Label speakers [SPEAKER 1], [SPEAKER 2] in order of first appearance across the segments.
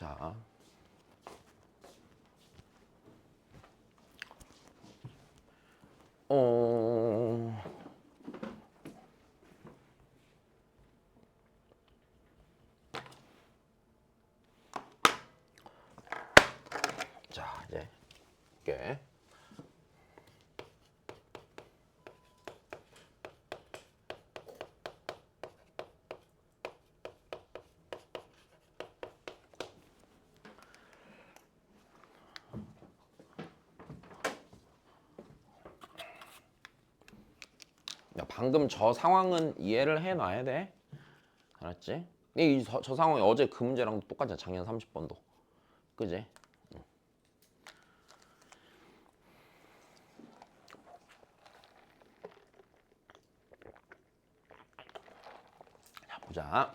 [SPEAKER 1] 자, 자 이제 이렇게 방금 저 상황은 이해를 해놔야 돼. 알았지? 저 상황이 어제 그 문제랑 똑같잖아. 작년 30번도. 그지? 자, 보자.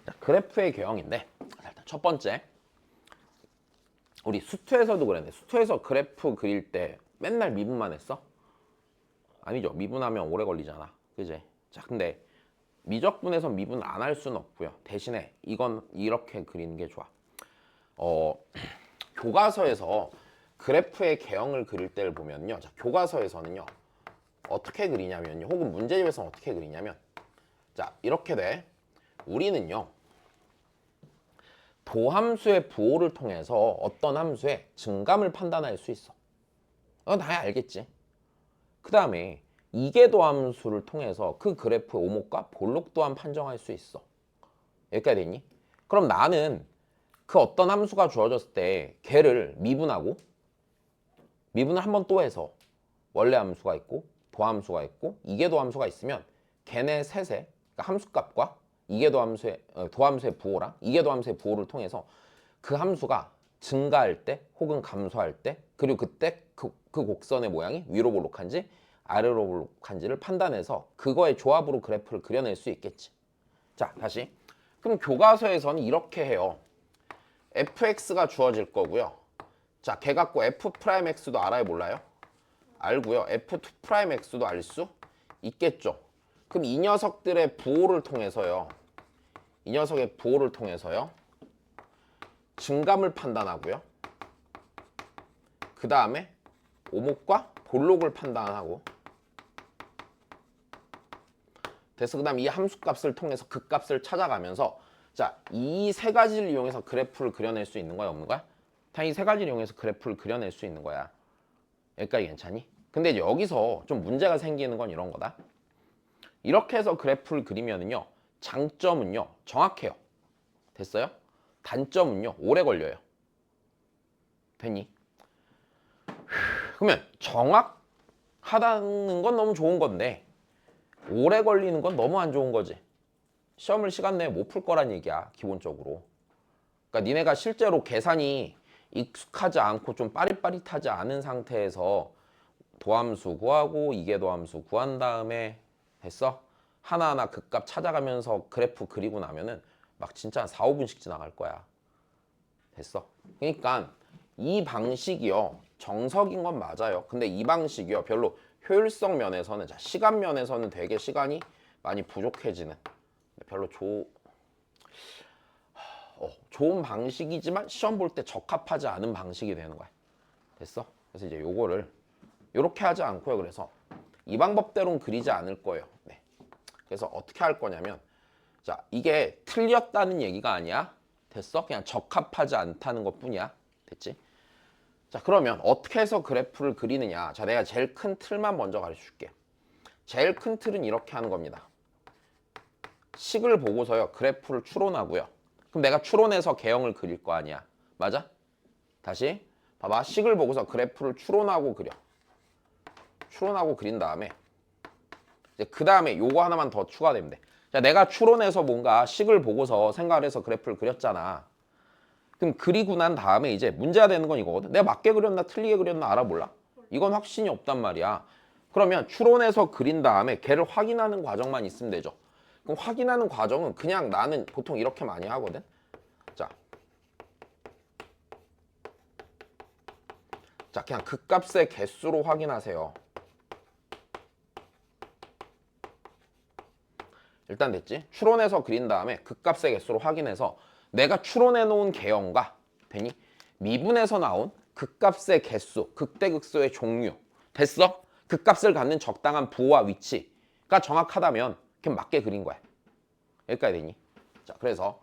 [SPEAKER 1] 자, 그래프의 개형인데 일단 첫 번째. 우리 수투에서도 그랬는데 수투에서 그래프 그릴 때 맨날 미분만 했어? 아니죠. 미분하면 오래 걸리잖아. 그지? 자, 근데 미적분에서 미분 안 할 수는 없고요. 대신에 이건 이렇게 그리는 게 좋아. 교과서에서 그래프의 개형을 그릴 때를 보면요. 자, 교과서에서는요. 어떻게 그리냐면요. 혹은 문제집에서는 어떻게 그리냐면 자, 이렇게 돼. 우리는요. 도함수의 부호를 통해서 어떤 함수의 증감을 판단할 수 있어. 이건 다 알겠지. 그 다음에 이계도 함수를 통해서 그 그래프의 오목과 볼록 또한 판정할 수 있어. 여기까지 됐니? 그럼 나는 그 어떤 함수가 주어졌을 때 걔를 미분하고 미분을 한 번 또 해서 원래 함수가 있고 도함수가 있고 이계도 함수가 있으면 걔네 셋의 그러니까 함수값과 이계도 함수의 도함수의 부호랑 이계도 함수의 부호를 통해서 그 함수가 증가할 때 혹은 감소할 때 그리고 그때 그 곡선의 모양이 위로 볼록한지 아래로 볼록한지를 판단해서 그거의 조합으로 그래프를 그려낼 수 있겠지. 자, 다시. 그럼 교과서에서는 이렇게 해요. fx가 주어질 거고요. 자, 걔 갖고 f'x도 알아요, 몰라요? 알고요. f2'x도 알 수 있겠죠. 그럼 이 녀석들의 부호를 통해서요. 이 녀석의 부호를 통해서요. 증감을 판단하고요. 그 다음에 오목과 볼록을 판단하고 됐어. 그 다음 이 함수값을 통해서 그 값을 찾아가면서 자, 이 세 가지를 이용해서 그래프를 그려낼 수 있는 거야, 없는 거야? 다 이 세 가지를 이용해서 그래프를 그려낼 수 있는 거야. 여기까지 괜찮니? 근데 여기서 좀 문제가 생기는 건 이런 거다. 이렇게 해서 그래프를 그리면은요. 장점은요. 정확해요. 됐어요? 단점은요. 오래 걸려요. 됐니? 그러면 정확하다는 건 너무 좋은 건데 오래 걸리는 건 너무 안 좋은 거지. 시험을 시간 내에 못 풀 거란 얘기야. 기본적으로. 그러니까 니네가 실제로 계산이 익숙하지 않고 좀 빠릿빠릿하지 않은 상태에서 도함수 구하고 이계도함수 구한 다음에 됐어? 하나하나 그 값 찾아가면서 그래프 그리고 나면은 막 진짜 한 4, 5분씩 지나갈 거야. 됐어? 그러니까 이 방식이요. 정석인 건 맞아요. 근데 이 방식이요. 별로 효율성 면에서는 자, 시간 면에서는 되게 시간이 많이 부족해지는 별로 좋은 방식이지만 시험 볼 때 적합하지 않은 방식이 되는 거야. 됐어? 그래서 이제 요거를 요렇게 하지 않고요. 그래서 이 방법대로는 그리지 않을 거예요. 네. 그래서 어떻게 할 거냐면 자, 이게 틀렸다는 얘기가 아니야. 됐어? 그냥 적합하지 않다는 것 뿐이야. 됐지? 자, 그러면 어떻게 해서 그래프를 그리느냐. 자, 내가 제일 큰 틀만 먼저 가르쳐 줄게. 제일 큰 틀은 이렇게 하는 겁니다. 식을 보고서요. 그래프를 추론하고요. 그럼 내가 추론해서 개형을 그릴 거 아니야. 맞아? 다시 봐봐. 식을 보고서 그래프를 추론하고 그려. 추론하고 그린 다음에 이제 그 다음에 요거 하나만 더 추가되면 돼. 자, 내가 추론해서 뭔가 식을 보고서 생각을 해서 그래프를 그렸잖아. 그럼 그리고 난 다음에 이제 문제가 되는 건 이거거든. 내가 맞게 그렸나 틀리게 그렸나 알아볼라? 이건 확신이 없단 말이야. 그러면 추론해서 그린 다음에 걔를 확인하는 과정만 있으면 되죠. 그럼 확인하는 과정은 그냥 나는 보통 이렇게 많이 하거든. 자, 그냥 그 값의 개수로 확인하세요. 일단 됐지? 추론해서 그린 다음에 그 값의 개수로 확인해서 내가 추론해 놓은 개형과 되니 미분에서 나온 극값의 개수, 극대극소의 종류 됐어? 극값을 갖는 적당한 부호와 위치가 정확하다면 그냥 맞게 그린 거야. 여기까지 되니? 자, 그래서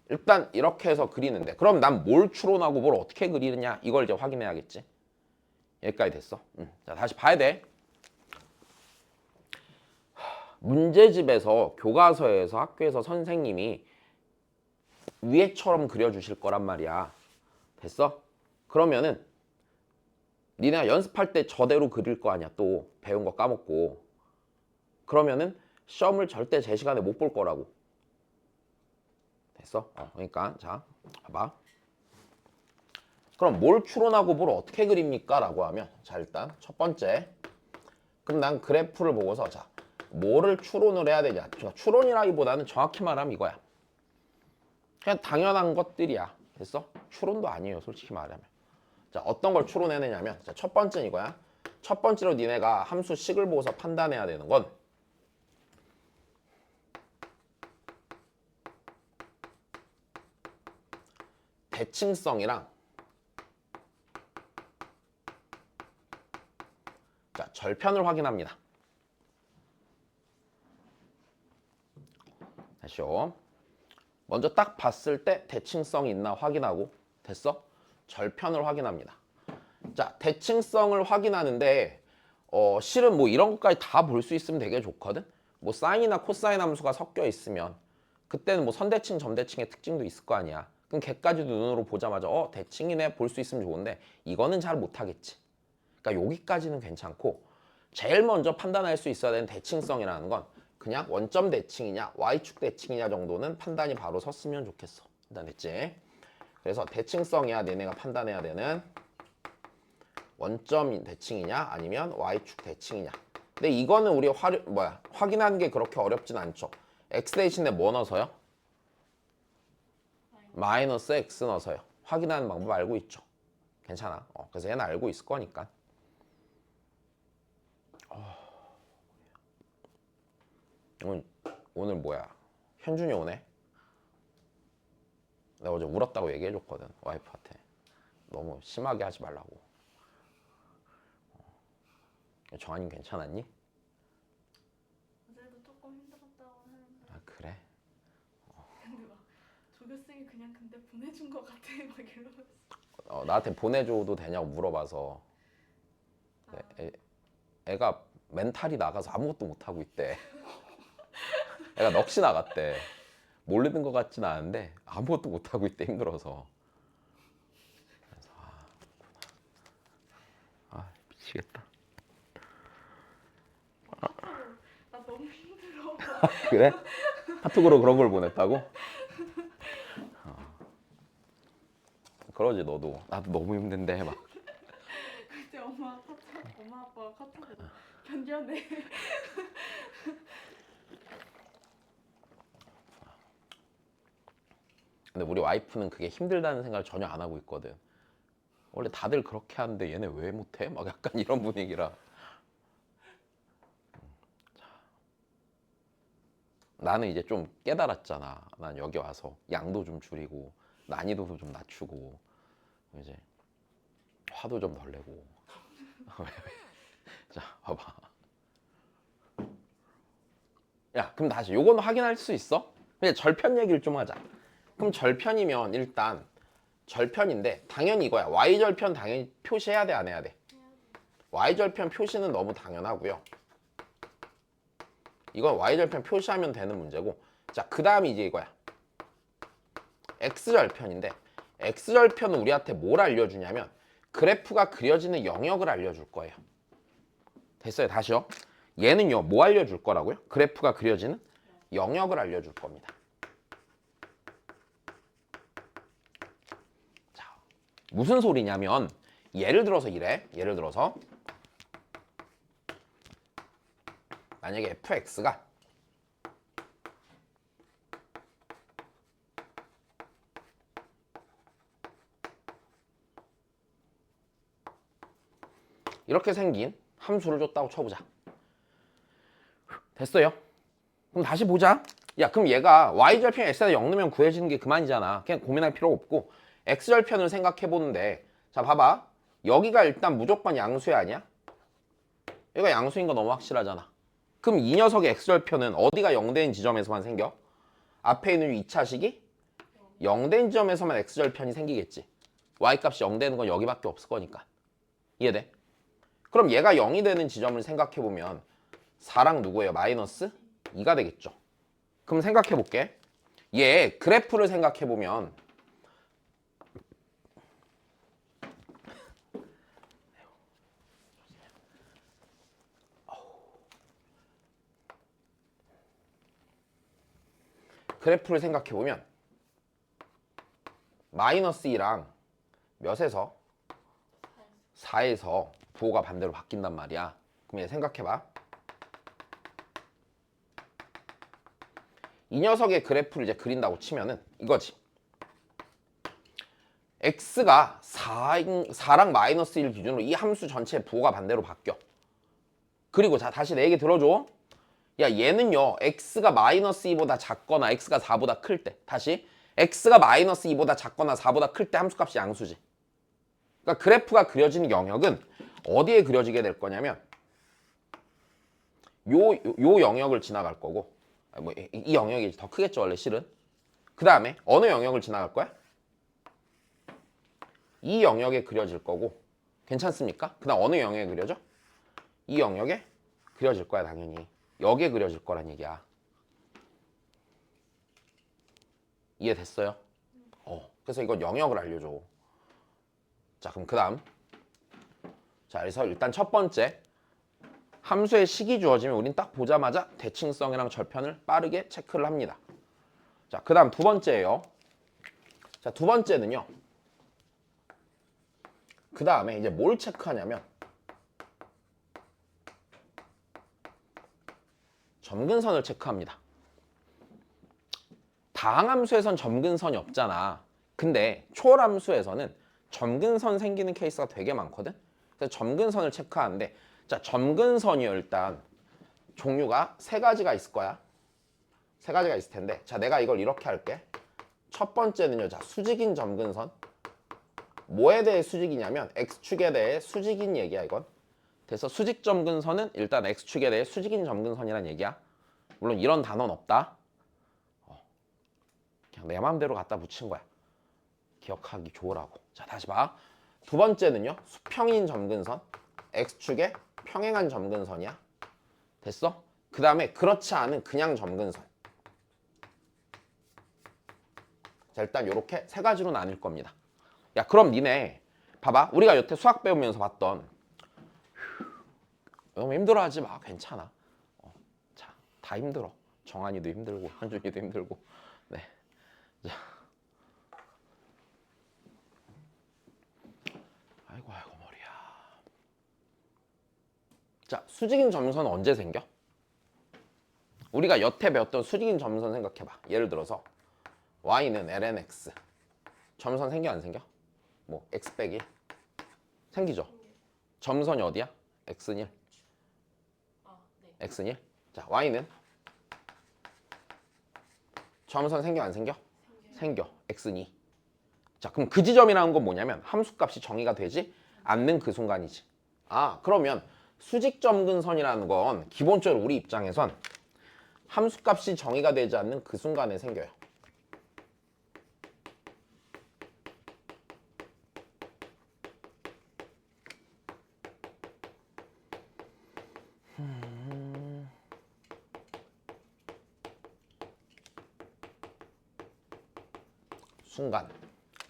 [SPEAKER 1] 일단 이렇게 해서 그리는데 그럼 난 뭘 추론하고 뭘 어떻게 그리느냐 이걸 이제 확인해야겠지. 여기까지 됐어. 자, 다시 봐야 돼. 문제집에서 교과서에서 학교에서 선생님이 위에처럼 그려주실 거란 말이야. 됐어? 그러면은 니네가 연습할 때 저대로 그릴 거 아니야. 또 배운 거 까먹고. 그러면은 시험을 절대 제 시간에 못 볼 거라고. 됐어? 그러니까 자 봐봐. 그럼 뭘 추론하고 뭘 어떻게 그립니까? 라고 하면 자 일단 첫 번째 그럼 난 그래프를 보고서 자 뭐를 추론을 해야 되냐. 추론이라기보다는 정확히 말하면 이거야. 그냥 당연한 것들이야. 됐어? 추론도 아니에요. 솔직히 말하면. 자 어떤 걸 추론해내냐면 자, 첫 번째는 이거야. 첫 번째로 니네가 함수 식을 보고서 판단해야 되는 건 대칭성이랑 자, 절편을 확인합니다. 다시요. 먼저 딱 봤을 때 대칭성이 있나 확인하고 됐어? 절편을 확인합니다. 자, 대칭성을 확인하는데 실은 뭐 이런 것까지 다 볼 수 있으면 되게 좋거든. 뭐 사인이나 코사인 함수가 섞여 있으면 그때는 뭐 선대칭, 점대칭의 특징도 있을 거 아니야. 그럼 걔까지도 눈으로 보자마자 대칭이네 볼 수 있으면 좋은데 이거는 잘 못하겠지. 그러니까 여기까지는 괜찮고 제일 먼저 판단할 수 있어야 되는 대칭성이라는 건 그냥 원점 대칭이냐 y축 대칭이냐 정도는 판단이 바로 섰으면 좋겠어. 일단 됐지? 그래서 대칭성이야 너네가 판단해야 되는 원점 대칭이냐 아니면 y축 대칭이냐. 근데 이거는 우리 확인하는 게 그렇게 어렵진 않죠. x 대신에 뭐 넣어서요? 마이너스 x 넣어서요. 확인하는 방법 알고 있죠. 괜찮아. 그래서 얘는 알고 있을 거니까. 오늘 뭐야? 현준이 오네? 내가 어제 울었다고 얘기해줬거든 와이프한테. 너무 심하게 하지 말라고. 정한이 괜찮았니?
[SPEAKER 2] 어제도 조금 힘들었다고 하는데.
[SPEAKER 1] 아 그래?
[SPEAKER 2] 근데 막 조교쌤이 그냥 근데 보내준 것 같아 막 이러면서.
[SPEAKER 1] 나한테 보내줘도 되냐고 물어봐서 애가 멘탈이 나가서 아무것도 못하고 있대. 애가 넋이 나갔대. 모르는 것 같진 않은데 아무것도 못하고 있대 힘들어서. 그래서 미치겠다.
[SPEAKER 2] 나 너무 힘들어.
[SPEAKER 1] 그래? 카톡으로 그런 걸 보냈다고? 그러지 너도. 나도 너무 힘든데 막.
[SPEAKER 2] 그때 엄마 아빠가 카톡으로 견뎌내.
[SPEAKER 1] 근데 우리 와이프는 그게 힘들다는 생각을 전혀 안 하고 있거든. 원래 다들 그렇게 하는데 얘네 왜 못해? 막 약간 이런 분위기라. 나는 이제 좀 깨달았잖아. 난 여기 와서 양도 좀 줄이고 난이도도 좀 낮추고 이제 화도 좀 덜 내고. 자, 봐봐. 야, 그럼 다시 요건 확인할 수 있어? 그냥 절편 얘기를 좀 하자. 그럼 절편이면 일단 절편인데 당연히 이거야. y절편 당연히 표시해야 돼, 안 해야 돼? y절편 표시는 너무 당연하고요. 이건 y절편 표시하면 되는 문제고. 자, 그 다음이 이제 이거야. x절편인데 x절편은 우리한테 뭘 알려주냐면 그래프가 그려지는 영역을 알려줄 거예요. 됐어요. 다시요. 얘는요. 뭐 알려줄 거라고요? 그래프가 그려지는 영역을 알려줄 겁니다. 자, 무슨 소리냐면 예를 들어서 이래. 예를 들어서 만약에 fx가 이렇게 생긴 함수를 줬다고 쳐보자. 됐어요? 그럼 다시 보자. 야 그럼 얘가 y절편 x에다 0 넣으면 구해지는 게 그만이잖아. 그냥 고민할 필요 없고 x절편을 생각해 보는데 자 봐봐. 여기가 일단 무조건 양수야 아니야? 얘가 양수인 거 너무 확실하잖아. 그럼 이 녀석의 x절편은 어디가 0 되는 지점에서만 생겨? 앞에 있는 2차식이 0 되는 지점에서만 x절편이 생기겠지. y값이 0 되는 건 여기밖에 없을 거니까. 이해돼? 그럼 얘가 0이 되는 지점을 생각해 보면 4랑 누구예요? 마이너스 2가 되겠죠. 그럼 생각해 볼게. 얘 그래프를 생각해 보면 그래프를 생각해 보면 마이너스 2랑 몇에서 4에서 부호가 반대로 바뀐단 말이야. 그럼 얘 생각해 봐. 이 녀석의 그래프를 이제 그린다고 치면은 이거지. x가 4랑 마이너스 1 기준으로 이 함수 전체의 부호가 반대로 바뀌어. 그리고 자 다시 내 얘기 들어줘. 야 얘는요 x가 마이너스 2보다 작거나 x가 4보다 클 때 다시 x가 마이너스 2보다 작거나 4보다 클 때 함수값이 양수지. 그러니까 그래프가 그려지는 영역은 어디에 그려지게 될 거냐면 요 영역을 지나갈 거고 뭐 이 영역이 더 크겠죠 원래 실은. 그 다음에 어느 영역을 지나갈 거야? 이 영역에 그려질 거고 괜찮습니까? 그 다음 어느 영역에 그려져? 이 영역에 그려질 거야 당연히. 여기에 그려질 거란 얘기야. 이해됐어요? 그래서 이건 영역을 알려줘. 자 그럼 그 다음 자 그래서 일단 첫 번째 함수의 식이 주어지면 우린 딱 보자마자 대칭성이랑 절편을 빠르게 체크를 합니다. 자 그 다음 두 번째예요. 자 두 번째는요. 그 다음에 이제 뭘 체크하냐면 점근선을 체크합니다. 다항함수에선 점근선이 없잖아. 근데 초월함수에서는 점근선 생기는 케이스가 되게 많거든. 그래서 점근선을 체크하는데 자 점근선이요 일단 종류가 세 가지가 있을 거야. 세 가지가 있을 텐데 자 내가 이걸 이렇게 할게. 첫 번째는요 자 수직인 점근선. 뭐에 대해 수직이냐면 x축에 대해 수직인 얘기야 이건. 그래서 수직 점근선은 일단 x축에 대해 수직인 점근선이란 얘기야. 물론 이런 단어는 없다. 그냥 내 마음대로 갖다 붙인 거야. 기억하기 좋으라고. 자 다시 봐. 두 번째는요 수평인 점근선. x축에 평행한 점근선이야. 됐어? 그 다음에 그렇지 않은 그냥 점근선. 자 일단 이렇게 세 가지로 나뉠 겁니다. 야 그럼 니네 봐봐. 우리가 여태 수학 배우면서 봤던 너무 힘들어하지 마. 괜찮아. 자, 다 힘들어. 정한이도 힘들고 한준이도 힘들고. 네. 자. 아이고 머리야. 자, 수직인 점선은 언제 생겨? 우리가 여태 배웠던 수직인 점선 생각해봐. 예를 들어서 y는 lnx. 점선 생겨 안 생겨? 뭐 x 빼기 생기죠. 점선이 어디야? x는 1. x는 1. 자, y는 점선 생겨 안 생겨? 생겨. x는 2. 자, 그럼 그 지점이라는 건 뭐냐면 함수값이 정의가 되지 않는 그 순간이지. 아, 그러면 수직점근선이라는 건 기본적으로 우리 입장에선 함수값이 정의가 되지 않는 그 순간에 생겨요. 순간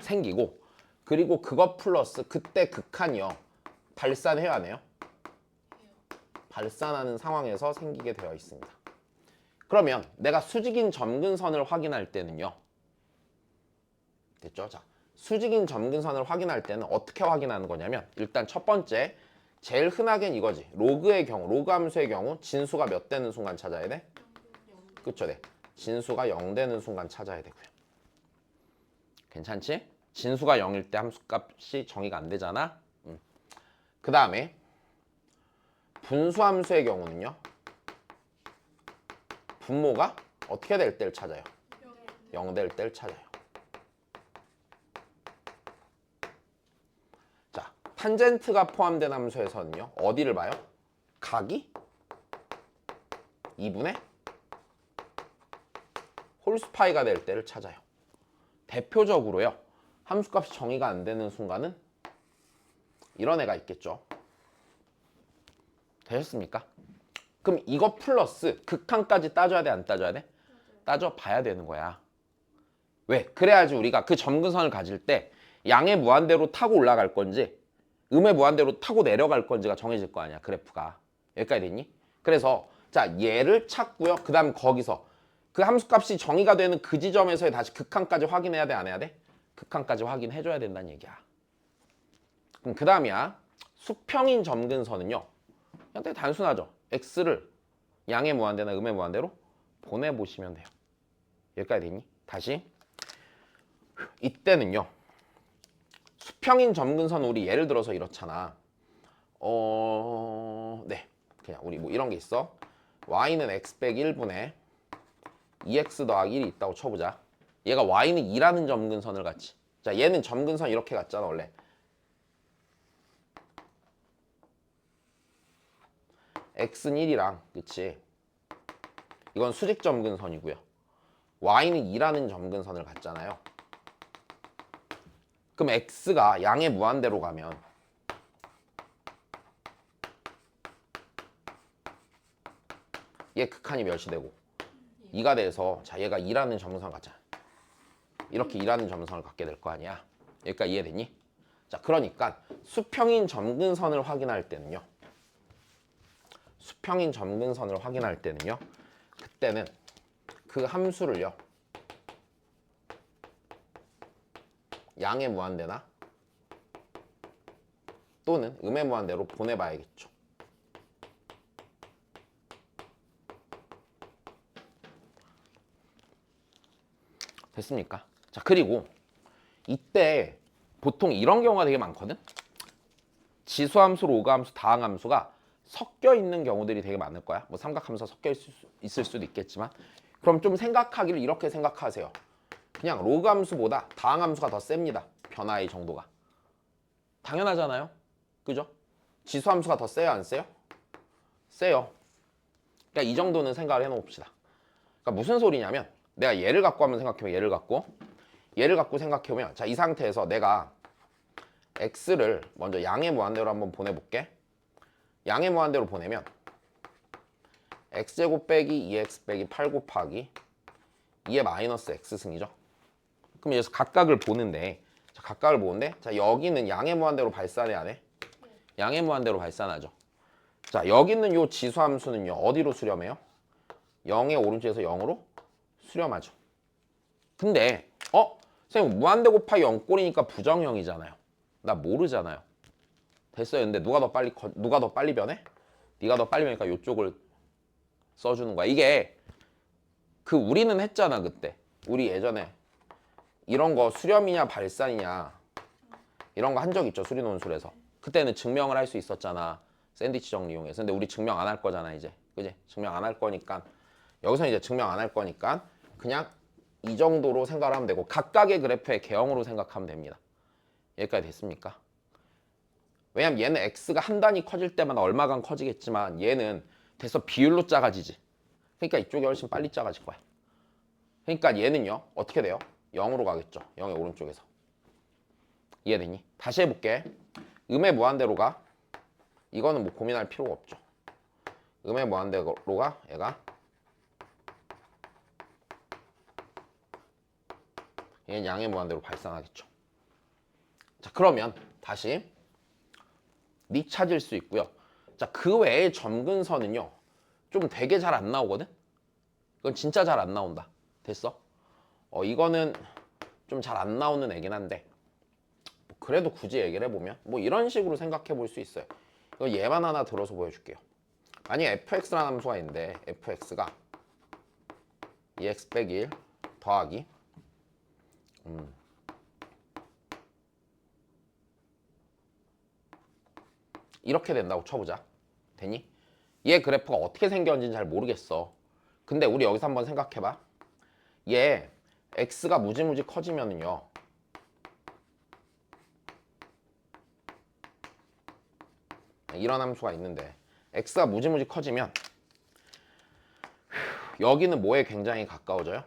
[SPEAKER 1] 생기고 그리고 그것 플러스 그때 극한이요. 발산해야 하네요. 발산하는 상황에서 생기게 되어 있습니다. 그러면 내가 수직인 점근선을 확인할 때는요. 됐죠? 자, 수직인 점근선을 확인할 때는 어떻게 확인하는 거냐면 일단 첫 번째 제일 흔하게는 이거지. 로그의 경우, 로그 함수의 경우 진수가 몇 되는 순간 찾아야 돼? 그쵸? 네. 진수가 0 되는 순간 찾아야 되고요. 괜찮지? 진수가 0일 때 함수값이 정의가 안 되잖아. 그 다음에 분수함수의 경우는요. 분모가 어떻게 될 때를 찾아요? 0 될 때를 찾아요. 자, 탄젠트가 포함된 함수에서는요. 어디를 봐요? 각이 2분의 홀수파이가 될 때를 찾아요. 대표적으로요. 함수값이 정의가 안 되는 순간은 이런 애가 있겠죠. 되셨습니까? 그럼 이거 플러스 극한까지 따져야 돼, 안 따져야 돼? 따져봐야 되는 거야. 왜? 그래야지 우리가 그 점근선을 가질 때 양의 무한대로 타고 올라갈 건지 음의 무한대로 타고 내려갈 건지가 정해질 거 아니야, 그래프가. 여기까지 됐니? 그래서 자, 얘를 찾고요. 그 다음 거기서 그 함수값이 정의가 되는 그 지점에서 다시 극한까지 확인해야 돼, 안 해야 돼? 극한까지 확인해줘야 된다는 얘기야. 그럼 그 다음이야. 수평인 점근선은요. 그냥 되게 단순하죠. x를 양의 무한대나 음의 무한대로 보내보시면 돼요. 여기까지 됐니? 다시. 이때는요. 수평인 점근선 우리 예를 들어서 이렇잖아. 네. 그냥 우리 뭐 이런 게 있어. y는 x 빼기 1분의 2x 더하기 1이 있다고 쳐보자. 얘가 y는 2라는 점근선을 갖지. 자, 얘는 점근선 이렇게 갔잖아, 원래. x는 1이랑, 그치? 이건 수직 점근선이고요. y는 2라는 점근선을 갖잖아요. 그럼 x가 양의 무한대로 가면 얘 극한이 몇이 되고 2가 돼서 자, 얘가 2라는 점근선을 갖잖아. 이렇게 2라는 점근선을 갖게 될 거 아니야. 여기까지 이해되니? 자, 그러니까 수평인 점근선을 확인할 때는요. 수평인 점근선을 확인할 때는요. 그때는 그 함수를요. 양의 무한대나 또는 음의 무한대로 보내봐야겠죠. 됐습니까? 자, 그리고 이때 보통 이런 경우가 되게 많거든. 지수함수, 로그함수, 다항함수가 섞여 있는 경우들이 되게 많을 거야. 뭐 삼각함수가 섞여 있을 수도 있겠지만, 그럼 좀 생각하기를 이렇게 생각하세요. 그냥 로그함수보다 다항함수가 더 셉니다. 변화의 정도가. 당연하잖아요. 그죠? 지수함수가 더 세요, 안 세요? 세요. 그러니까 이 정도는 생각을 해놓읍시다. 그러니까 무슨 소리냐면 내가 얘를 갖고 한번 생각해보면 얘를 갖고 생각해보면 자, 이 상태에서 내가 x를 먼저 양의 무한대로 한번 보내볼게. 양의 무한대로 보내면 x제곱 빼기 2x 빼기 8 곱하기 2의 마이너스 x승이죠. 그럼 여기서 각각을 보는데 자, 각각을 보는데 자, 여기는 양의 무한대로 발산해야 돼. 양의 무한대로 발산하죠. 자, 여기 있는 요 지수함수는요. 어디로 수렴해요? 0의 오른쪽에서 0으로 수렴하죠. 근데 선생님 무한대 곱하기 0꼴이니까 부정형이잖아요. 나 모르잖아요. 됐어요. 근데 누가 더 빨리 변해? 네가 더 빨리 변하니까 이쪽을 써주는 거야. 이게 그 우리는 했잖아 그때. 우리 예전에 이런 거 수렴이냐 발산이냐 이런 거 한 적 있죠. 수리 논술에서. 그때는 증명을 할 수 있었잖아. 샌드위치 정리 이용해서. 근데 우리 증명 안 할 거잖아 이제. 그지? 증명 안 할 거니까 여기서 이제 증명 안 할 거니까 그냥 이 정도로 생각을 하면 되고 각각의 그래프의 개형으로 생각하면 됩니다. 여기까지 됐습니까? 왜냐면 얘는 x가 한 단위 커질 때마다 얼마간 커지겠지만 얘는 돼서 비율로 작아지지. 그러니까 이쪽이 훨씬 빨리 작아질 거야. 그러니까 얘는요 어떻게 돼요? 0으로 가겠죠. 0의 오른쪽에서. 이해되니? 다시 해볼게. 음의 무한대로 가. 이거는 뭐 고민할 필요가 없죠. 음의 무한대로 가. 얘가 얘는 양의 무한대로 발산하겠죠. 자, 그러면 다시 니 찾을 수 있고요. 자, 그 외의 점근선은요. 좀 되게 잘 안 나오거든? 이건 진짜 잘 안 나온다. 됐어? 이거는 좀 잘 안 나오는 애긴 한데 뭐 그래도 굳이 얘기를 해보면 뭐 이런 식으로 생각해 볼 수 있어요. 이거 얘만 하나 들어서 보여줄게요. 만약에 fx라는 함수가 있는데 fx가 2x 빼기 1 더하기 이렇게 된다고 쳐보자. 되니? 얘 그래프가 어떻게 생겼는지는 잘 모르겠어. 근데 우리 여기서 한번 생각해봐. 얘 x가 무지무지 커지면은요. 이런 함수가 있는데 x가 무지무지 커지면 여기는 뭐에 굉장히 가까워져요?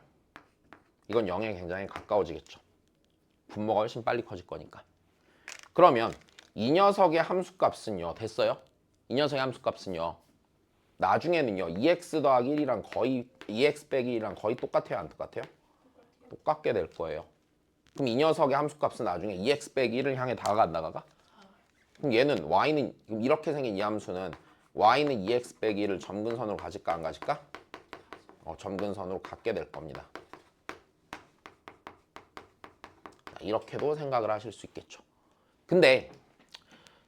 [SPEAKER 1] 이건 0에 굉장히 가까워지겠죠. 분모가 훨씬 빨리 커질 거니까. 그러면 이 녀석의 함수값은요. 됐어요? 이 녀석의 함수값은요. 나중에는요. 2x 더하기 1이랑 거의 2x 빼기 1이랑 거의 똑같아요? 안 똑같아요? 똑같게 될 거예요. 그럼 이 녀석의 함수값은 나중에 2x 빼기 1을 향해 다가가 안 다가가? 그럼 얘는 y는 이렇게 생긴 이 함수는 y는 2x 빼기 1을 점근선으로 가질까 안 가질까? 점근선으로 갖게 될 겁니다. 이렇게도 생각을 하실 수 있겠죠. 근데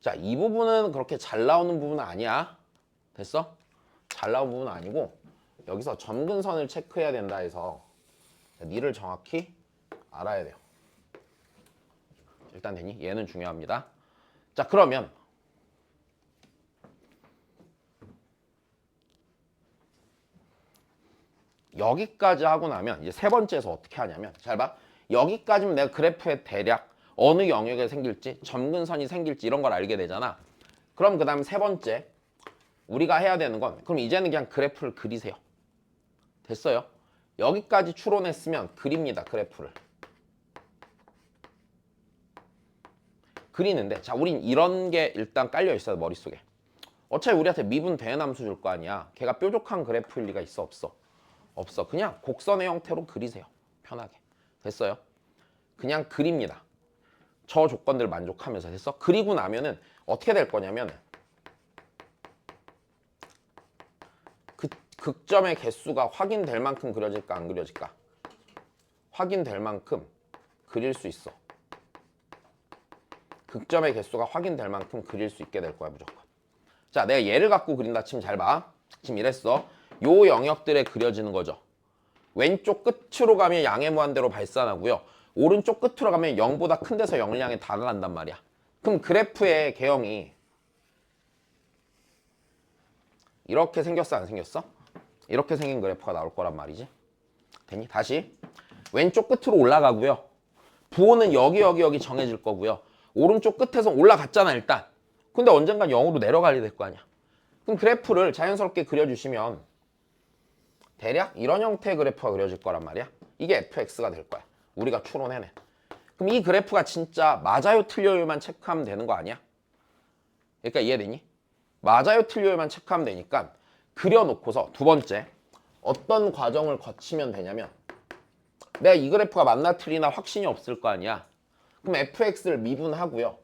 [SPEAKER 1] 자, 이 부분은 그렇게 잘 나오는 부분은 아니야. 됐어? 잘 나온 부분은 아니고 여기서 점근선을 체크해야 된다 해서 니를 정확히 알아야 돼요. 일단 되니? 얘는 중요합니다. 자, 그러면 여기까지 하고 나면 이제 세 번째에서 어떻게 하냐면 잘 봐. 여기까지면 내가 그래프의 대략 어느 영역에 생길지 점근선이 생길지 이런 걸 알게 되잖아. 그럼 그 다음 세 번째 우리가 해야 되는 건 그럼 이제는 그냥 그래프를 그리세요. 됐어요? 여기까지 추론했으면 그립니다. 그래프를. 그리는데 자 우린 이런 게 일단 깔려 있어요. 머릿속에. 어차피 우리한테 미분 대응 함수 줄 거 아니야. 걔가 뾰족한 그래프일 리가 있어 없어? 없어. 그냥 곡선의 형태로 그리세요. 편하게. 됐어요? 그냥 그립니다. 저 조건들 만족하면서 됐어? 그리고 나면은 어떻게 될 거냐면 그 극점의 개수가 확인될 만큼 그려질까 안 그려질까? 확인될 만큼 그릴 수 있어. 극점의 개수가 확인될 만큼 그릴 수 있게 될 거야 무조건. 자, 내가 얘를 갖고 그린다 치면 잘 봐. 지금 이랬어. 요 영역들에 그려지는 거죠. 왼쪽 끝으로 가면 양의 무한대로 발산하고요. 오른쪽 끝으로 가면 0보다 큰 데서 0을 향해 다가간단 말이야. 그럼 그래프의 개형이 이렇게 생겼어 안 생겼어? 이렇게 생긴 그래프가 나올 거란 말이지. 됐니? 다시 왼쪽 끝으로 올라가고요. 부호는 여기 정해질 거고요. 오른쪽 끝에서 올라갔잖아 일단. 근데 언젠간 0으로 내려가야 될 거 아니야. 그럼 그래프를 자연스럽게 그려주시면 대략 이런 형태의 그래프가 그려질 거란 말이야. 이게 fx가 될 거야. 우리가 추론해낸. 그럼 이 그래프가 진짜 맞아요 틀려요만 체크하면 되는 거 아니야? 그러니까 이해되니? 맞아요 틀려요만 체크하면 되니까 그려놓고서 두 번째 어떤 과정을 거치면 되냐면 내가 이 그래프가 맞나 틀리나 확신이 없을 거 아니야. 그럼 fx를 미분하고요.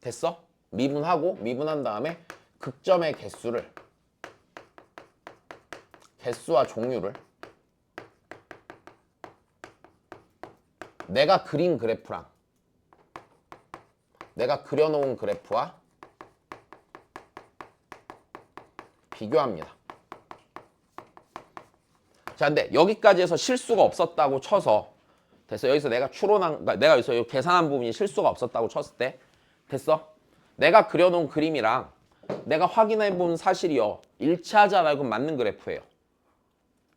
[SPEAKER 1] 됐어? 미분하고 미분한 다음에 극점의 개수와 종류를 내가 그린 그래프랑 내가 그려놓은 그래프와 비교합니다. 자, 근데 여기까지 해서 실수가 없었다고 쳐서 됐어. 여기서 내가 그러니까 내가 여기서 계산한 부분이 실수가 없었다고 쳤을 때 됐어? 내가 그려놓은 그림이랑 내가 확인해본 사실이요. 일치하잖아요. 그럼 맞는 그래프예요.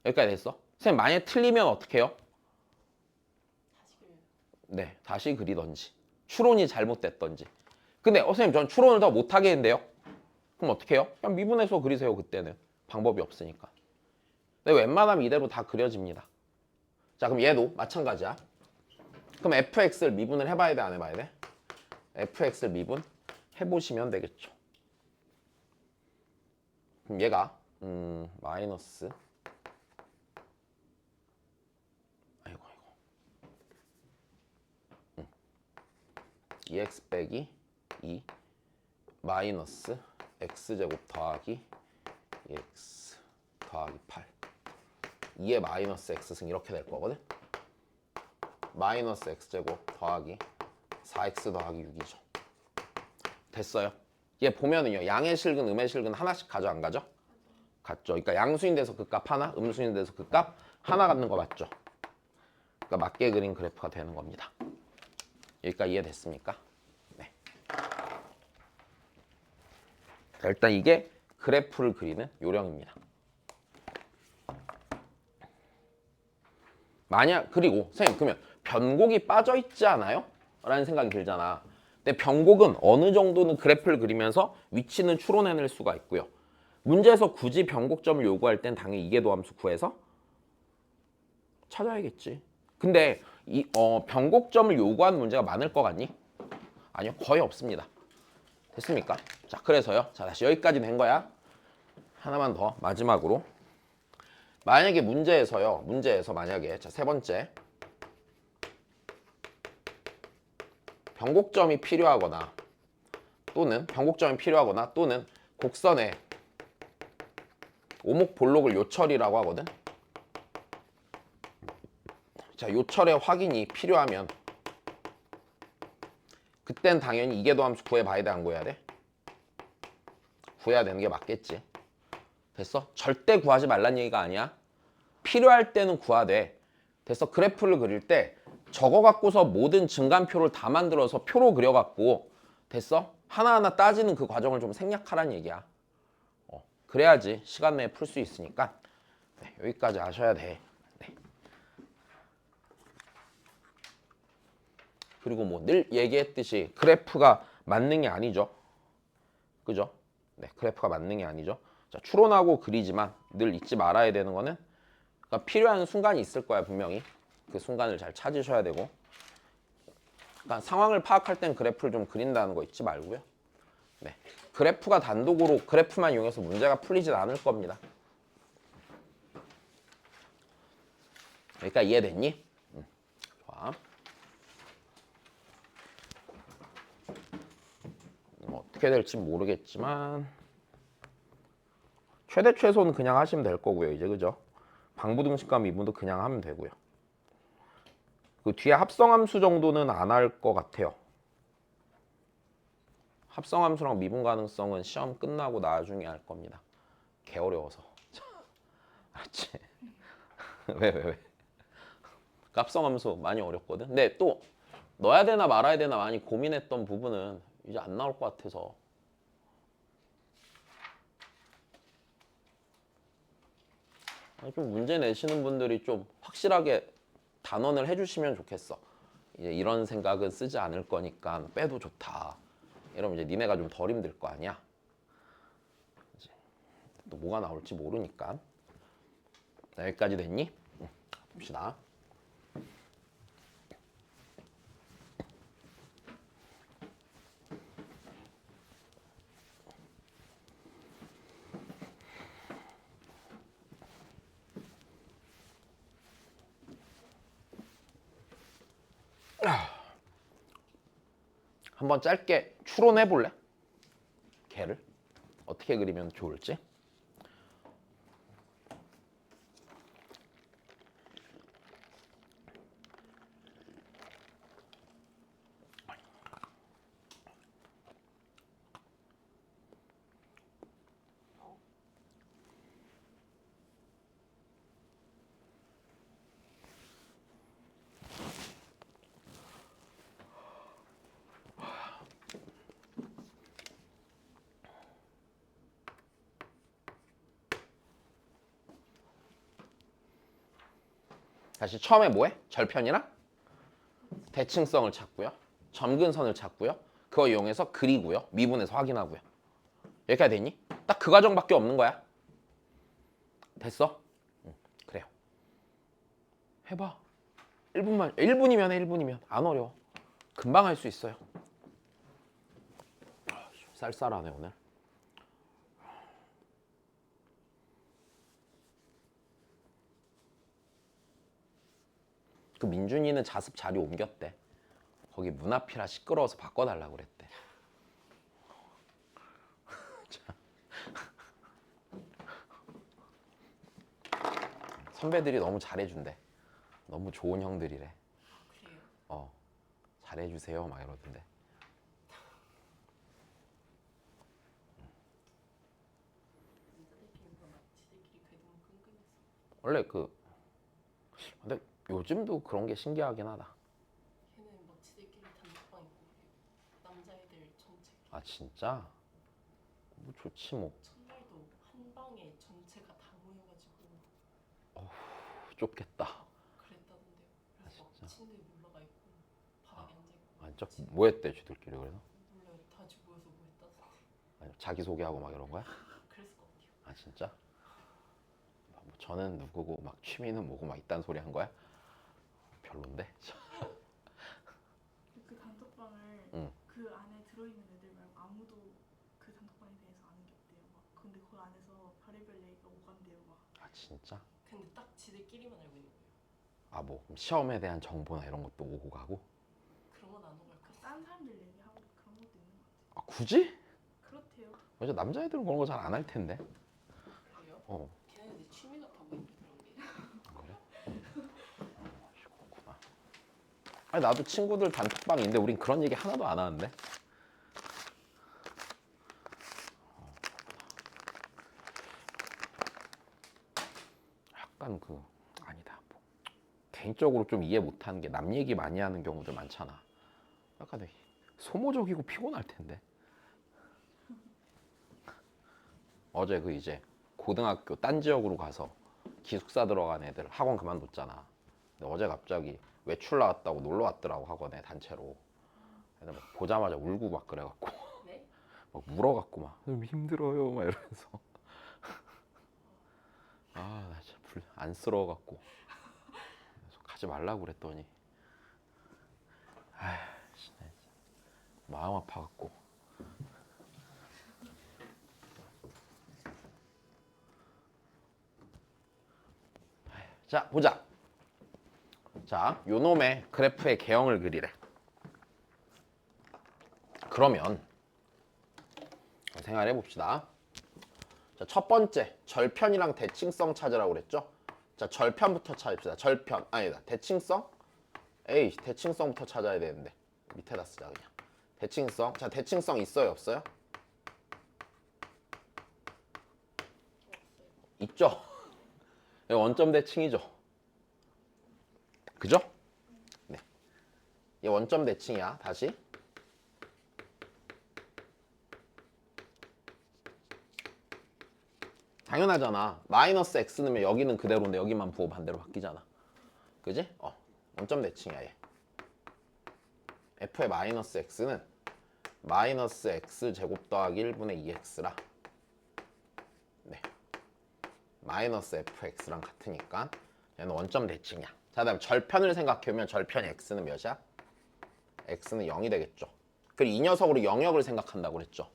[SPEAKER 1] 여기까지 됐어? 선생님 만약에 틀리면 어떻게 해요? 네, 다시 그리던지 추론이 잘못됐던지. 근데 선생님 전 추론을 더 못하겠는데요? 그럼 어떻게 해요? 그냥 미분해서 그리세요. 그때는 방법이 없으니까. 근데 웬만하면 이대로 다 그려집니다. 자, 그럼 얘도 마찬가지야. 그럼 fx를 미분을 해봐야 돼 안 해봐야 돼? fx를 미분 해보시면 되겠죠. 그럼 얘가 마이너스 2x 빼기 2 마이너스 x제곱 더하기 2x 더하기 8 2의 마이너스 x승 이렇게 될 거거든. 마이너스 x제곱 더하기 4x 더하기 6이죠. 됐어요. 얘 보면은요. 양의 실근, 음의 실근 하나씩 가져 안 가져? 같죠. 그러니까 양수인 데서 그 값 하나, 음수인 데서 그 값 하나 갖는 거 맞죠? 그러니까 맞게 그린 그래프가 되는 겁니다. 여기까지 이해됐습니까? 네. 자, 일단 이게 그래프를 그리는 요령입니다. 만약 그리고 선생님 그러면 변곡이 빠져 있지 않아요? 라는 생각이 들잖아. 근데 변곡은 어느 정도는 그래프를 그리면서 위치는 추론해낼 수가 있고요. 문제에서 굳이 변곡점을 요구할 땐 당연히 이계도함수 구해서 찾아야겠지. 근데 이 변곡점을 요구하는 문제가 많을 것 같니? 아니요, 거의 없습니다. 됐습니까? 자, 그래서요. 자, 다시 여기까지 된 거야. 하나만 더 마지막으로. 만약에 문제에서 만약에 자, 세 번째 변곡점이 필요하거나 또는 곡선의 오목볼록을 요철이라고 하거든. 자, 요철의 확인이 필요하면 그땐 당연히 이계도함수 구해봐야 돼, 안 구해야 돼? 구해야 되는 게 맞겠지. 됐어? 절대 구하지 말란 얘기가 아니야. 필요할 때는 구하되. 됐어? 그래프를 그릴 때 적어 갖고서 모든 증간표를 다 만들어서 표로 그려 갖고 됐어? 하나하나 따지는 그 과정을 좀 생략하란 얘기야. 그래야지 시간 내에 풀 수 있으니까. 네, 여기까지 아셔야 돼. 네. 그리고 뭐 늘 얘기했듯이 그래프가 만능이 아니죠. 그죠? 네, 그래프가 만능이 아니죠. 자, 추론하고 그리지만 늘 잊지 말아야 되는 거는 그러니까 필요한 순간이 있을 거야, 분명히. 그 순간을 잘 찾으셔야 되고. 그러니까 상황을 파악할 땐 그래프를 좀 그린다는 거 잊지 말고요. 네. 그래프가 단독으로 그래프만 이용해서 문제가 풀리진 않을 겁니다. 그러니까 이해됐니? 좋아. 뭐 어떻게 될지 모르겠지만 최대 최소는 그냥 하시면 될 거고요. 이제 그죠? 방부등식과 미분도 그냥 하면 되고요. 그 뒤에 합성함수 정도는 안 할 것 같아요. 합성함수랑 미분 가능성은 시험 끝나고 나중에 할 겁니다. 개 어려워서. 알았지? 왜? 합성함수 많이 어렵거든. 근데 또 넣어야 되나 말아야 되나 많이 고민했던 부분은 이제 안 나올 것 같아서. 좀 문제 내시는 분들이 좀 확실하게 단언을 해주시면 좋겠어. 이제 이런 생각은 쓰지 않을 거니까 빼도 좋다. 이러면 이제 니네가 좀 덜 힘들 거 아니야. 이제 또 뭐가 나올지 모르니까. 자, 여기까지 됐니? 봅시다. 한번 짧게 추론해 볼래? 걔를 어떻게 그리면 좋을지. 다시 처음에 뭐해? 절편이랑 대칭성을 찾고요. 점근선을 찾고요. 그거 이용해서 그리고요. 미분해서 확인하고요. 여기까지 됐니? 딱 그 과정밖에 없는 거야. 됐어? 응, 그래요. 해봐. 1분이면 해, 1분이면. 안 어려워. 금방 할 수 있어요. 쌀쌀하네, 오늘. 그 민준이는 자습 자리 옮겼대. 거기 문 앞이라 시끄러워서 바꿔달라고 그랬대. 선배들이 너무 잘해준대. 너무 좋은 형들이래.
[SPEAKER 2] 그래요?
[SPEAKER 1] 잘해주세요 막 이러던데.
[SPEAKER 2] 지들끼리 그래도 끈끈했어.
[SPEAKER 1] 원래 근데 요즘도 그런 게 신기하긴 하다.
[SPEAKER 2] 걔는 막 지들끼리 단톡방 있고 그래요. 남자애들 전체.
[SPEAKER 1] 아 진짜? 뭐 좋지 뭐.
[SPEAKER 2] 첫날도 한 방에 전체가 다 모여가지고
[SPEAKER 1] 좁겠다.
[SPEAKER 2] 그랬다던데.
[SPEAKER 3] 침대에 올라가 있고 바닥에 앉아 있고.
[SPEAKER 1] 앉아? 뭐 했대 쥐들끼리 그래서?
[SPEAKER 3] 몰라요. 다 같이 모여서 뭐 했다.
[SPEAKER 1] 아니, 자기소개하고 막 이런 거야?
[SPEAKER 3] 그랬을 것 같아요.
[SPEAKER 1] 아 진짜? 뭐 저는 누구고 막 취미는 뭐고 막 이딴 소리 한 거야? 별론데?
[SPEAKER 2] 그 단톡방을
[SPEAKER 1] 응.
[SPEAKER 2] 그 안에 들어있는 애들 말고 아무도 그 단톡방에 대해서 아는 게 없대요. 막 근데 그 안에서 별의별 얘기가 오간대요. 막
[SPEAKER 1] 아 진짜?
[SPEAKER 3] 근데 딱 지들끼리만 알고 있는 거예요.
[SPEAKER 1] 아 뭐 시험에 대한 정보나 이런 것도 오고 가고?
[SPEAKER 3] 그런 건 안 오갈 것 같아요.
[SPEAKER 2] 딴 사람들 얘기하고 그런 것도 있는 것 같아요.
[SPEAKER 1] 아 굳이?
[SPEAKER 2] 그렇대요.
[SPEAKER 1] 맞아 남자애들은 그런 거 잘 안 할 텐데.
[SPEAKER 3] 그래요?
[SPEAKER 1] 어
[SPEAKER 3] 걔네들 취미 같아 보이는데 그런 게.
[SPEAKER 1] 그래? 그렇구나. 아니 나도 친구들 단톡방이 있는데 우린 그런 얘기 하나도 안 하는데. 약간 그 아니다. 뭐. 개인적으로 좀 이해 못하는 게 남 얘기 많이 하는 경우들 많잖아. 약간 소모적이고 피곤할 텐데. 어제 그 이제 고등학교 딴 지역으로 가서 기숙사 들어간 애들 학원 그만뒀잖아. 근데 어제 갑자기 외출 나왔다고 놀러 왔더라고 학원에 단체로. 애들 막 보자마자 울고 막 그래갖고
[SPEAKER 3] 네?
[SPEAKER 1] 막 울어갖고 막 힘들어요 막 이러면서 아 나 진짜 안쓰러워갖고 그래서 가지 말라고 그랬더니 아 진짜 마음 아파갖고. 자 보자. 자 요놈의 그래프의 개형을 그리래. 그러면 생각해 봅시다. 자, 첫 번째 절편이랑 대칭성 찾으라고 그랬죠. 자 절편부터 찾읍시다. 절편 아니다 대칭성. 에이 대칭성부터 찾아야 되는데 밑에다 쓰자 그냥. 대칭성. 자 대칭성 있어요 없어요? 있죠. 이거 원점 대칭이죠. 그죠? 네. 얘 원점 대칭이야. 다시. 당연하잖아. 마이너스 x 넣으면 여기는 그대로인데 여기만 부호 반대로 바뀌잖아. 그지? 원점 대칭이야 얘. f의 마이너스 x는 마이너스 x 제곱 더하기 1분의 2x라. 네. 마이너스 fx랑 같으니까 얘는 원점 대칭이야. 자, 다음 절편을 생각해보면 절편 x는 몇이야? x는 0이 되겠죠. 그리고 이 녀석으로 영역을 생각한다고 그랬죠.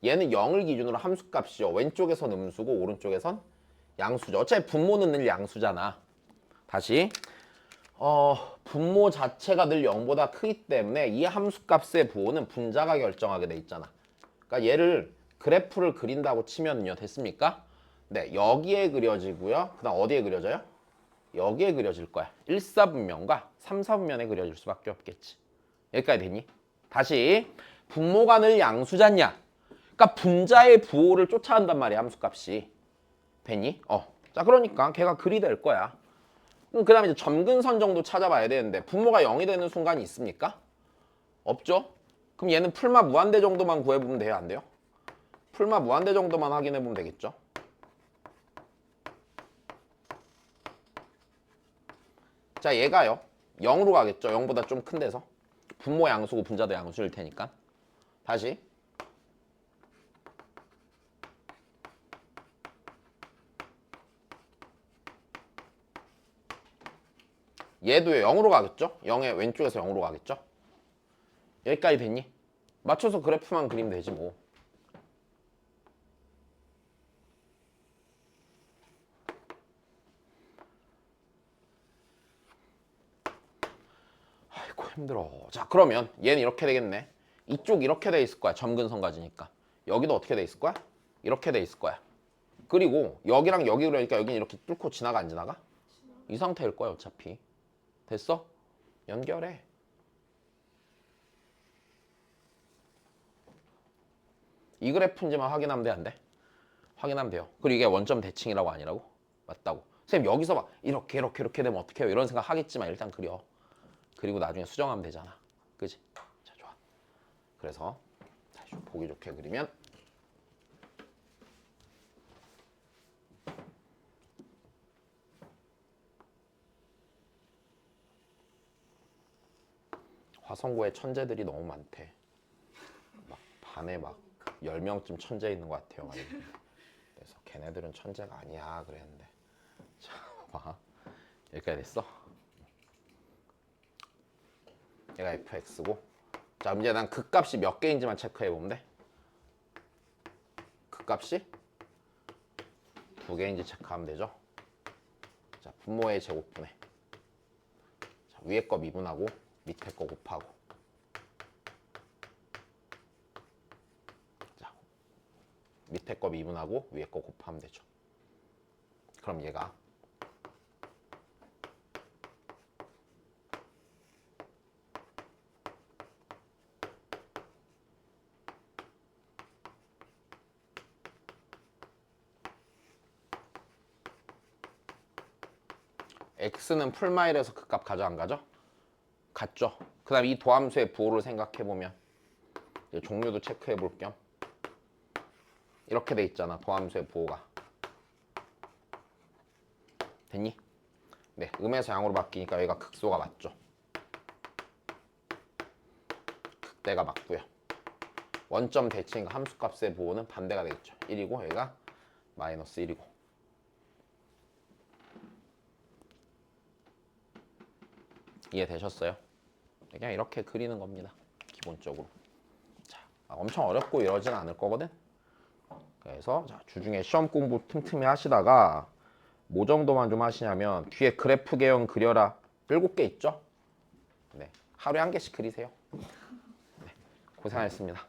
[SPEAKER 1] 얘는 0을 기준으로 함수값이죠. 왼쪽에선 음수고 오른쪽에선 양수죠. 어차피 분모는 늘 양수잖아. 다시 분모 자체가 늘 0보다 크기 때문에 이 함수값의 부호는 분자가 결정하게 돼 있잖아. 그러니까 얘를 그래프를 그린다고 치면요. 됐습니까? 네, 여기에 그려지고요. 그 다음 어디에 그려져요? 여기에 그려질 거야. 1사분면과 3사분면에 그려질 수밖에 없겠지. 여기까지 되니? 다시 분모가 늘 양수잖냐? 그러니까 분자의 부호를 쫓아간단 말이야. 함수값이. 되니? 자 그러니까 걔가 글이 될 거야. 그럼 그 다음에 이제 점근선 정도 찾아봐야 되는데 분모가 0이 되는 순간이 있습니까? 없죠? 그럼 얘는 풀마 무한대 정도만 구해보면 돼요? 안 돼요? 풀마 무한대 정도만 확인해보면 되겠죠? 자 얘가요 0으로 가겠죠. 0보다 좀 큰 데서 분모 양수고 분자도 양수일 테니까. 다시 얘도요 0으로 가겠죠. 0의 왼쪽에서 0으로 가겠죠. 여기까지 됐니? 맞춰서 그래프만 그리면 되지 뭐. 아이고 힘들어. 자 그러면 얘는 이렇게 되겠네. 이쪽 이렇게 돼 있을 거야. 점근선 가지니까. 여기도 어떻게 돼 있을 거야? 이렇게 돼 있을 거야. 그리고 여기랑 여기 그러니까 여기는 이렇게 뚫고 지나가 안 지나가? 이 상태일 거야 어차피. 됐어? 연결해. 이 그래프인지만 확인하면 돼 안 돼? 확인하면 돼요. 그리고 이게 원점 대칭이라고 아니라고? 맞다고. 선생님 여기서 막 이렇게 되면 어떻게 해요? 이런 생각 하겠지만 일단 그려. 그리고 나중에 수정하면 되잖아. 그지? 자 좋아. 그래서 다시 좀 보기 좋게 그리면 화성고에 천재들이 너무 많대. 막 반에 막 10명쯤 천재 있는 것 같아요. 그래서 걔네들은 천재가 아니야 그랬는데. 자, 봐. 여기까지 됐어. 얘가 fx고. 자, 이제 난 극값이 몇 개인지만 체크해 보면 돼. 극값이 2개인지 체크하면 되죠. 자, 분모의 제곱분해. 자, 위에 거 미분하고 밑에 거 곱하고. 자, 밑에 거 미분하고 위에 거 곱하면 되죠. 그럼 얘가 x는 풀마일에서 극값 가져 안 가죠? 갔죠. 그 다음 이 도함수의 부호를 생각해보면 종류도 체크해볼 겸 이렇게 돼 있잖아. 도함수의 부호가. 됐니? 네, 음에서 양으로 바뀌니까 여기가 극소가 맞죠. 극대가 맞고요. 원점 대칭과 함수값의 부호는 반대가 되겠죠. 1이고 여기가 마이너스 1이고. 이해되셨어요? 그냥 이렇게 그리는 겁니다. 기본적으로. 자, 엄청 어렵고 이러진 않을 거거든. 그래서 자, 주중에 시험 공부 틈틈이 하시다가 뭐 정도만 좀 하시냐면 뒤에 그래프 개형 그려라 7개 있죠? 네, 하루에 1개씩 그리세요. 네, 고생하셨습니다.